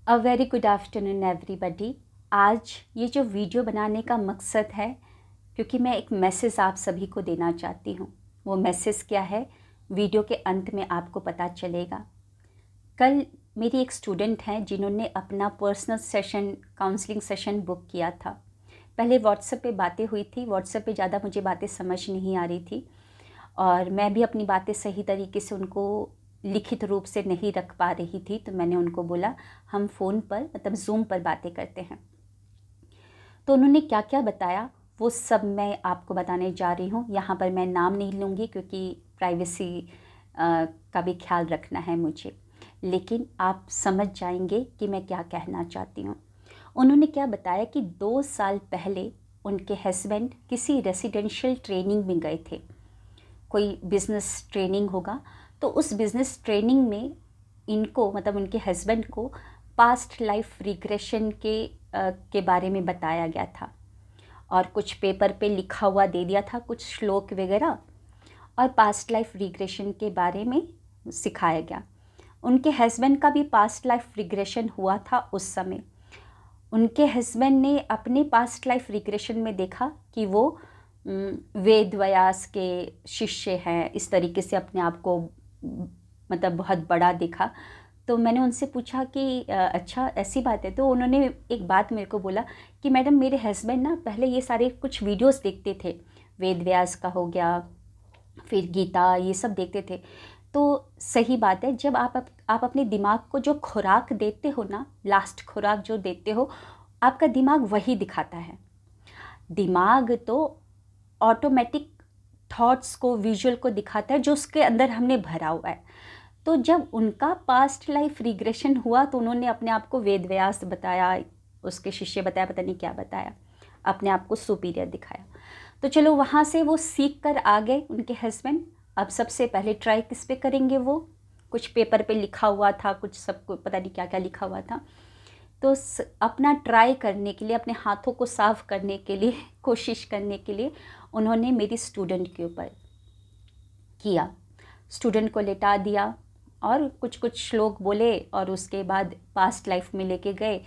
A very good afternoon everybody. आज ये जो वीडियो बनाने का मकसद है, क्योंकि मैं एक मैसेज आप सभी को देना चाहती हूँ। वो मैसेज क्या है, वीडियो के अंत में आपको पता चलेगा। कल मेरी एक स्टूडेंट हैं जिन्होंने अपना personal session, counselling session book किया था। पहले व्हाट्सएप पे बातें हुई थी। व्हाट्सएप पे ज़्यादा मुझे बातें समझ नहीं आ रही थी और मैं भी अपनी बातें सही तरीके से उनको लिखित रूप से नहीं रख पा रही थी। तो मैंने उनको बोला हम फ़ोन पर मतलब ज़ूम पर बातें करते हैं। तो उन्होंने क्या क्या बताया वो सब मैं आपको बताने जा रही हूँ। यहाँ पर मैं नाम नहीं लूँगी क्योंकि प्राइवेसी का भी ख्याल रखना है मुझे, लेकिन आप समझ जाएंगे कि मैं क्या कहना चाहती हूँ। उन्होंने क्या बताया कि 2 साल पहले उनके हस्बैंड किसी रेसिडेंशियल ट्रेनिंग में गए थे। कोई बिज़नेस ट्रेनिंग होगा, तो उस बिज़नेस ट्रेनिंग में इनको मतलब उनके हस्बैंड को पास्ट लाइफ रिग्रेशन के बारे में बताया गया था और कुछ पेपर पे लिखा हुआ दे दिया था, कुछ श्लोक वगैरह, और पास्ट लाइफ रिग्रेशन के बारे में सिखाया गया। उनके हस्बैंड का भी पास्ट लाइफ रिग्रेशन हुआ था उस समय। उनके हस्बैंड ने अपने पास्ट लाइफ रिग्रेशन में देखा कि वो वेद व्यास के शिष्य हैं। इस तरीके से अपने आप को मतलब बहुत बड़ा देखा। तो मैंने उनसे पूछा कि अच्छा ऐसी बात है? तो उन्होंने एक बात मेरे को बोला कि मैडम मेरे हस्बैंड ना पहले ये सारे कुछ वीडियोस देखते थे, वेद व्यास का हो गया, फिर गीता, ये सब देखते थे। तो सही बात है, जब आप अपने दिमाग को जो खुराक देते हो ना, लास्ट खुराक जो देते हो, आपका दिमाग वही दिखाता है। दिमाग तो ऑटोमेटिक थॉट्स को, विजुअल को दिखाता है जो उसके अंदर हमने भरा हुआ है। तो जब उनका पास्ट लाइफ रिग्रेशन हुआ तो उन्होंने अपने आप को वेद व्यास बताया, उसके शिष्य बताया, पता नहीं क्या बताया, अपने आप को सुपीरियर दिखाया। तो चलो वहाँ से वो सीख कर आ गए उनके हस्बैंड। अब सबसे पहले ट्राई किस पे करेंगे? वो कुछ पेपर पे लिखा हुआ था, कुछ सबको पता नहीं क्या क्या लिखा हुआ था। तो अपना ट्राई करने के लिए, अपने हाथों को साफ करने के लिए कोशिश करने के लिए उन्होंने मेरी स्टूडेंट के ऊपर किया। स्टूडेंट को लेटा दिया और कुछ कुछ श्लोक बोले और उसके बाद पास्ट लाइफ में लेके गए।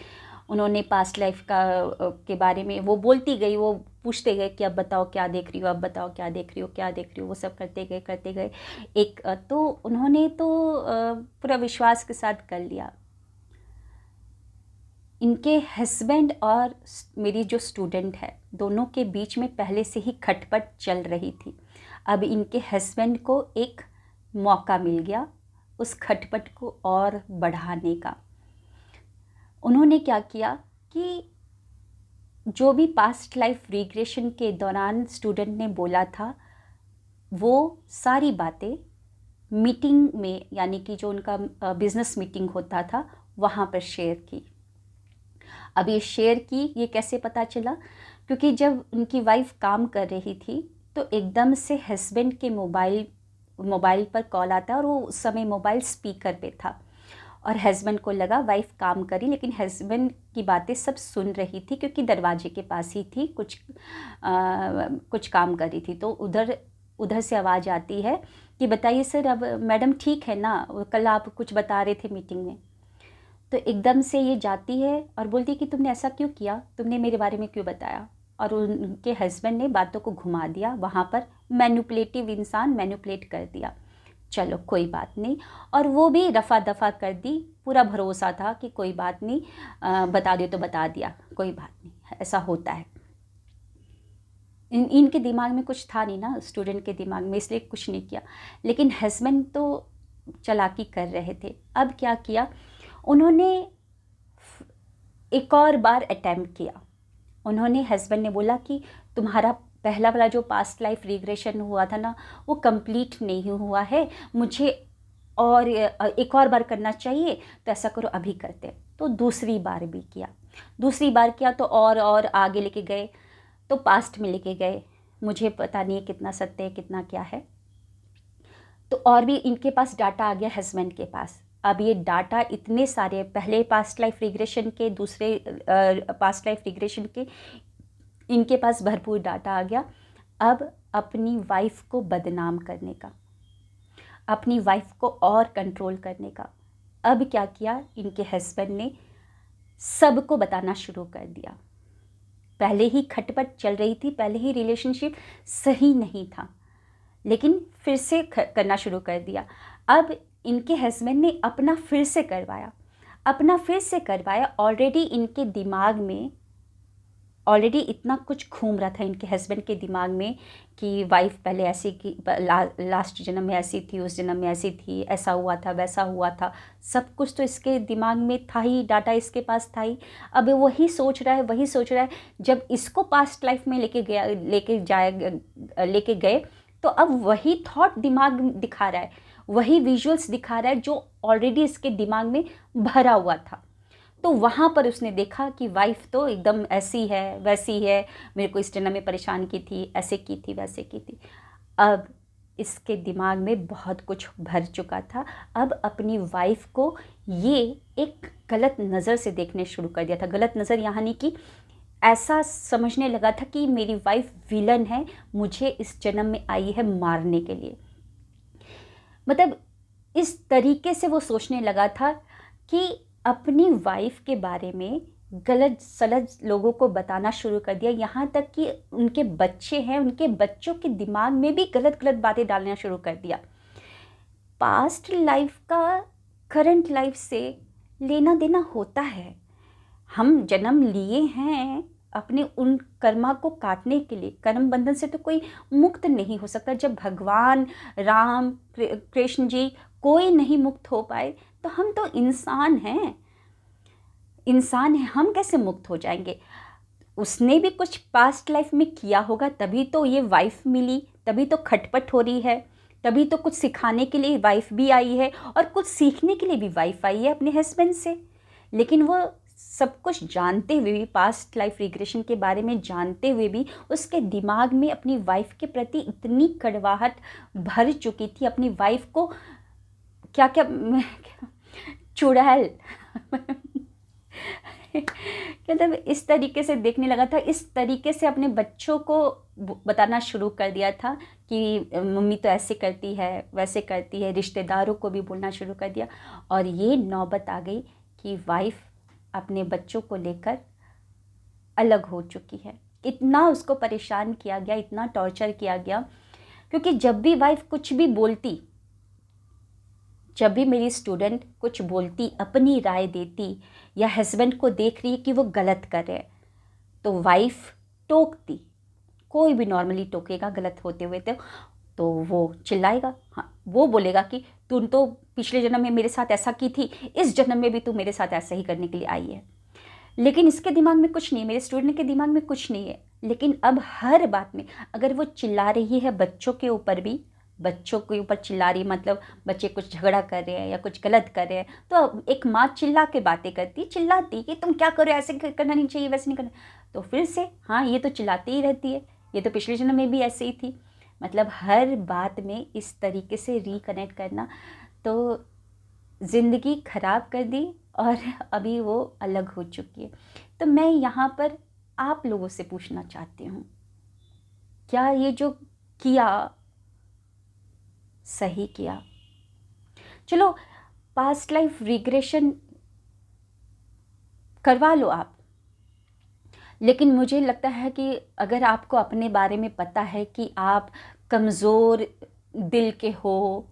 उन्होंने पास्ट लाइफ के बारे में वो बोलती गई, वो पूछते गए कि अब बताओ क्या देख रही हो, अब बताओ क्या देख रही हो, क्या देख रही हो, वो सब करते गए। तो उन्होंने तो पूरा विश्वास के साथ कर लिया। इनके हस्बैंड और मेरी जो स्टूडेंट है, दोनों के बीच में पहले से ही खटपट चल रही थी। अब इनके हस्बैंड को एक मौका मिल गया उस खटपट को और बढ़ाने का। उन्होंने क्या किया कि जो भी पास्ट लाइफ रिग्रेशन के दौरान स्टूडेंट ने बोला था, वो सारी बातें मीटिंग में, यानी कि जो उनका बिजनेस मीटिंग होता था, वहाँ पर शेयर की। अब ये शेयर की, ये कैसे पता चला? क्योंकि जब उनकी वाइफ काम कर रही थी तो एकदम से हस्बैंड के मोबाइल पर कॉल आता है और वो उस समय मोबाइल स्पीकर पे था और हस्बैंड को लगा वाइफ काम करी, लेकिन हस्बैंड की बातें सब सुन रही थी क्योंकि दरवाजे के पास ही थी, कुछ काम कर रही थी। तो उधर उधर से आवाज़ आती है कि बताइए सर, अब मैडम ठीक है ना, कल आप कुछ बता रहे थे मीटिंग में। तो एकदम से ये जाती है और बोलती है कि तुमने ऐसा क्यों किया, तुमने मेरे बारे में क्यों बताया? और उनके हस्बैंड ने बातों को घुमा दिया, वहाँ पर मैनिपुलेटिव इंसान मैनिपुलेट कर दिया। चलो कोई बात नहीं, और वो भी रफ़ा दफ़ा कर दी। पूरा भरोसा था कि कोई बात नहीं, बता दिया तो बता दिया, कोई बात नहीं, ऐसा होता है। इनके दिमाग में कुछ था नहीं ना, स्टूडेंट के दिमाग में, इसलिए कुछ नहीं किया। लेकिन हस्बैंड तो चालाकी कर रहे थे। अब क्या किया उन्होंने? एक और बार अटेम्प्ट किया। उन्होंने, हस्बैंड ने बोला कि तुम्हारा पहला वाला जो पास्ट लाइफ रिग्रेशन हुआ था ना, वो कंप्लीट नहीं हुआ है, मुझे और एक और बार करना चाहिए, तो ऐसा करो अभी करते हैं। तो दूसरी बार भी किया। दूसरी बार किया तो और आगे लेके गए, तो पास्ट में लेके गए। मुझे पता नहीं है कितना सत्य है कितना क्या है। तो और भी इनके पास डाटा आ गया हस्बैंड के पास। अब ये डाटा इतने सारे, पहले पास्ट लाइफ रिग्रेशन के, दूसरे पास्ट लाइफ रिग्रेशन के, इनके पास भरपूर डाटा आ गया। अब अपनी वाइफ को बदनाम करने का, अपनी वाइफ को और कंट्रोल करने का। अब क्या किया इनके हस्बैंड ने? सबको बताना शुरू कर दिया। पहले ही खटपट चल रही थी, पहले ही रिलेशनशिप सही नहीं था, लेकिन फिर से करना शुरू कर दिया। अब इनके हस्बैंड ने अपना फिर से करवाया। ऑलरेडी इनके दिमाग में ऑलरेडी इतना कुछ घूम रहा था इनके हस्बैंड के दिमाग में कि वाइफ पहले ऐसी की लास्ट जन्म में ऐसी थी, उस जन्म में ऐसी थी, ऐसा हुआ था, वैसा हुआ था। सब कुछ तो इसके दिमाग में था ही, डाटा इसके पास था ही। अब वही सोच रहा है। जब इसको पास्ट लाइफ में लेके गए तो अब वही थॉट दिमाग दिखा रहा है, वही विजुअल्स दिखा रहा है जो ऑलरेडी इसके दिमाग में भरा हुआ था। तो वहाँ पर उसने देखा कि वाइफ तो एकदम ऐसी है, वैसी है, मेरे को इस जन्म में परेशान की थी, ऐसे की थी, वैसे की थी। अब इसके दिमाग में बहुत कुछ भर चुका था। अब अपनी वाइफ को ये एक गलत नज़र से देखने शुरू कर दिया था। गलत नज़र यहाँ नहीं कि ऐसा समझने लगा था कि मेरी वाइफ विलन है, मुझे इस जन्म में आई है मारने के लिए। मतलब इस तरीके से वो सोचने लगा था कि अपनी वाइफ के बारे में गलत सलत लोगों को बताना शुरू कर दिया। यहाँ तक कि उनके बच्चे हैं, उनके बच्चों के दिमाग में भी गलत गलत बातें डालना शुरू कर दिया। पास्ट लाइफ का करंट लाइफ से लेना देना होता है। हम जन्म लिए हैं अपने उन कर्मा को काटने के लिए। कर्म बंधन से तो कोई मुक्त नहीं हो सकता। जब भगवान राम कृष्ण जी कोई नहीं मुक्त हो पाए, तो हम तो इंसान हैं, हम कैसे मुक्त हो जाएंगे? उसने भी कुछ पास्ट लाइफ में किया होगा, तभी तो ये वाइफ मिली, तभी तो खटपट हो रही है, तभी तो कुछ सिखाने के लिए वाइफ भी आई है और कुछ सीखने के लिए भी वाइफ आई है अपने हस्बैंड से। लेकिन वो सब कुछ जानते हुए भी, पास्ट लाइफ रिग्रेशन के बारे में जानते हुए भी, उसके दिमाग में अपनी वाइफ के प्रति इतनी कड़वाहट भर चुकी थी। अपनी वाइफ को क्या क्या चुड़ैल मतलब इस तरीके से देखने लगा था। इस तरीके से अपने बच्चों को बताना शुरू कर दिया था कि मम्मी तो ऐसे करती है, वैसे करती है। रिश्तेदारों को भी बोलना शुरू कर दिया। और ये नौबत आ गई कि वाइफ अपने बच्चों को लेकर अलग हो चुकी है। इतना उसको परेशान किया गया, इतना टॉर्चर किया गया, क्योंकि जब भी वाइफ कुछ भी बोलती, जब भी मेरी स्टूडेंट कुछ बोलती, अपनी राय देती, या हस्बैंड को देख रही है कि वो गलत कर रहे हैं, तो वाइफ टोकती। कोई भी नॉर्मली टोकेगा गलत होते हुए तो वो चिल्लाएगा। हाँ, वो बोलेगा कि तुम तो पिछले जन्म में मेरे साथ ऐसा की थी, इस जन्म में भी तू मेरे साथ ऐसा ही करने के लिए आई है। लेकिन इसके दिमाग में कुछ नहीं है, मेरे स्टूडेंट के दिमाग में कुछ नहीं है। लेकिन अब हर बात में अगर वो चिल्ला रही है बच्चों के ऊपर भी, बच्चों के ऊपर चिल्ला रही, मतलब बच्चे कुछ झगड़ा कर रहे हैं या कुछ गलत कर रहे हैं, तो एक माँ चिल्ला के बातें करती, चिल्लाती कि तुम क्या करो, ऐसे करना नहीं चाहिए, वैसे नहीं करना। तो फिर से हाँ, ये तो चिल्लाती ही रहती है, ये तो पिछले जन्म में भी ऐसे ही थी। मतलब हर बात में इस तरीके से रिकनेक्ट करना, तो ज़िंदगी ख़राब कर दी। और अभी वो अलग हो चुकी है। तो मैं यहाँ पर आप लोगों से पूछना चाहती हूँ, क्या ये जो किया सही किया? चलो पास्ट लाइफ रिग्रेशन करवा लो आप, लेकिन मुझे लगता है कि अगर आपको अपने बारे में पता है कि आप कमज़ोर दिल के हो,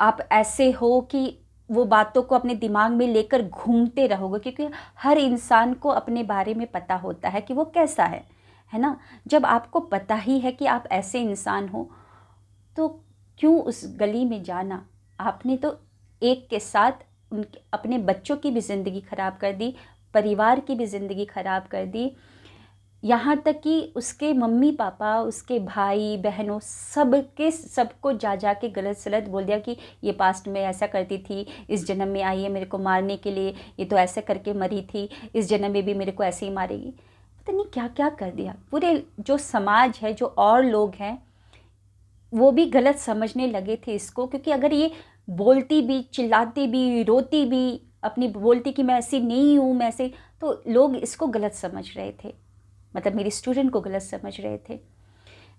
आप ऐसे हो कि वो बातों को अपने दिमाग में लेकर घूमते रहोगे, क्योंकि हर इंसान को अपने बारे में पता होता है कि वो कैसा है ना। जब आपको पता ही है कि आप ऐसे इंसान हो, तो क्यों उस गली में जाना? आपने तो एक के साथ उनके अपने बच्चों की भी ज़िंदगी ख़राब कर दी, परिवार की भी ज़िंदगी ख़राब कर दी, यहाँ तक कि उसके मम्मी पापा, उसके भाई बहनों, सबको जा के गलत सलत बोल दिया कि ये पास्ट में ऐसा करती थी, इस जन्म में आई है मेरे को मारने के लिए, ये तो ऐसे करके मरी थी, इस जन्म में भी मेरे को ऐसे ही मारेगी। पता नहीं क्या क्या कर दिया। पूरे जो समाज है, जो और लोग हैं, वो भी गलत समझने लगे थे इसको, क्योंकि अगर ये बोलती भी, चिल्लाती भी, रोती भी, अपनी बोलती कि मैं ऐसी नहीं हूँ, मैं ऐसे, तो लोग इसको गलत समझ रहे थे, मतलब मेरी स्टूडेंट को गलत समझ रहे थे।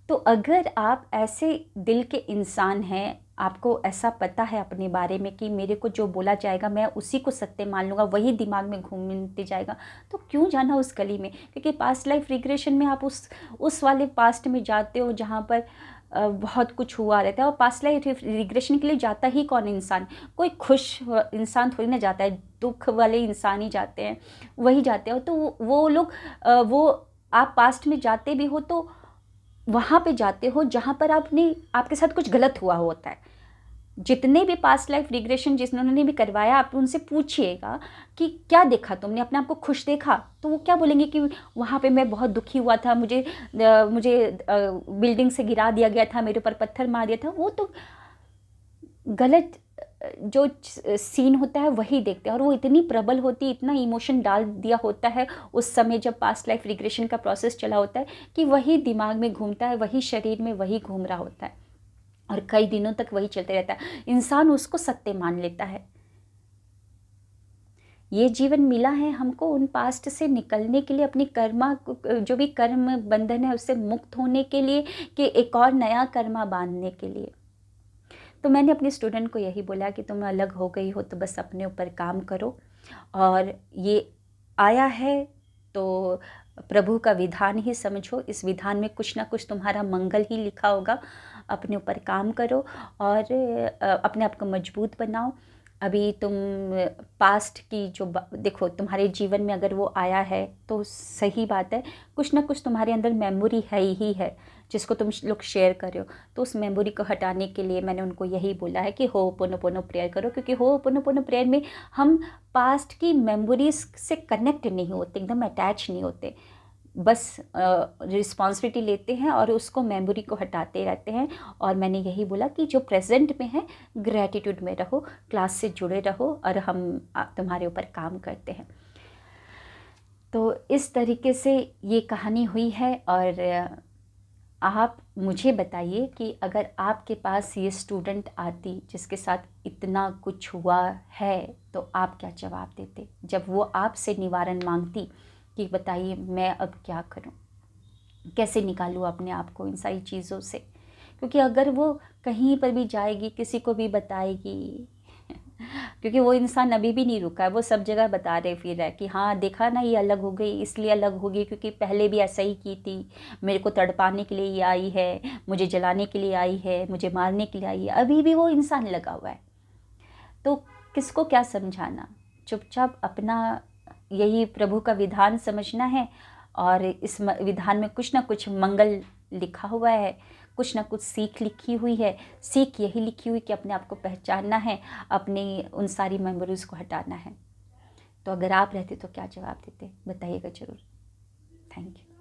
तो अगर आप ऐसे दिल के इंसान हैं, आपको ऐसा पता है अपने बारे में कि मेरे को जो बोला जाएगा मैं उसी को सत्य मान लूँगा, वही दिमाग में घूमते जाएगा, तो क्यों जाना उस गली में? क्योंकि पास्ट लाइफ रिग्रेशन में आप उस वाले पास्ट में जाते हो जहाँ पर बहुत कुछ हुआ रहता है। और पास्ट लाइफ रिग्रेशन के लिए जाता ही कौन इंसान? कोई खुश इंसान थोड़ी ना जाता है, दुख वाले इंसान ही जाते हैं, वही जाते हैं। तो वो लोग वो आप पास्ट में जाते भी हो तो वहाँ पे जाते हो जहाँ पर आपके साथ कुछ गलत हुआ होता है। जितने भी पास्ट लाइफ रिग्रेशन जिन्होंने भी करवाया, आप उनसे पूछिएगा कि क्या देखा तुमने, अपने आप को खुश देखा? तो वो क्या बोलेंगे कि वहाँ पे मैं बहुत दुखी हुआ था, मुझे बिल्डिंग से गिरा दिया गया था, मेरे ऊपर पत्थर मार दिया था। वो तो गलत जो सीन होता है वही देखते हैं, और वो इतनी प्रबल होती है, इतना इमोशन डाल दिया होता है उस समय जब पास्ट लाइफ रिग्रेशन का प्रोसेस चला होता है कि वही दिमाग में घूमता है, वही शरीर में वही घूम रहा होता है, और कई दिनों तक वही चलते रहता है। इंसान उसको सत्य मान लेता है। ये जीवन मिला है हमको उन पास्ट से निकलने के लिए, अपनी कर्मा जो भी कर्म बंधन है उससे मुक्त होने के लिए, कि एक और नया कर्मा बांधने के लिए। तो मैंने अपने स्टूडेंट को यही बोला कि तुम अलग हो गई हो तो बस अपने ऊपर काम करो, और ये आया है तो प्रभु का विधान ही समझो, इस विधान में कुछ ना कुछ तुम्हारा मंगल ही लिखा होगा। अपने ऊपर काम करो और अपने आप को मजबूत बनाओ। अभी तुम पास्ट की जो देखो, तुम्हारे जीवन में अगर वो आया है तो सही बात है, कुछ ना कुछ तुम्हारे अंदर मेमोरी है ही है जिसको तुम लोग शेयर कर रहे हो। तो उस मेमोरी को हटाने के लिए मैंने उनको यही बोला है कि होओपोनोपोनो प्रेयर करो, क्योंकि होओपोनोपोनो प्रेयर में हम पास्ट की मेमोरीज से कनेक्ट नहीं होते, एकदम अटैच नहीं होते, बस रिस्पॉन्सिबिलिटी लेते हैं और उसको मेमोरी को हटाते रहते हैं। और मैंने यही बोला कि जो प्रेजेंट में है ग्रैटिट्यूड में रहो, क्लास से जुड़े रहो, और हम तुम्हारे ऊपर काम करते हैं। तो इस तरीके से ये कहानी हुई है। और आप मुझे बताइए कि अगर आपके पास ये स्टूडेंट आती जिसके साथ इतना कुछ हुआ है तो आप क्या जवाब देते जब वो आपसे निवारण मांगती कि बताइए मैं अब क्या करूं, कैसे निकालूं अपने आप को इन सारी चीज़ों से? क्योंकि अगर वो कहीं पर भी जाएगी, किसी को भी बताएगी, क्योंकि वो इंसान अभी भी नहीं रुका है, वो सब जगह बता रहे फिर है कि हाँ देखा ना, ये अलग हो गई, इसलिए अलग हो गई क्योंकि पहले भी ऐसा ही की थी, मेरे को तड़पाने के लिए ये आई है, मुझे जलाने के लिए आई है, मुझे मारने के लिए आई है। अभी भी वो इंसान लगा हुआ है। तो किसको क्या समझाना? चुपचाप अपना यही प्रभु का विधान समझना है, और इस विधान में कुछ ना कुछ मंगल लिखा हुआ है, कुछ ना कुछ सीख लिखी हुई है। सीख यही लिखी हुई कि अपने आप को पहचानना है, अपनी उन सारी मेमोरीज़ को हटाना है। तो अगर आप रहते तो क्या जवाब देते, बताइएगा ज़रूर। Thank you.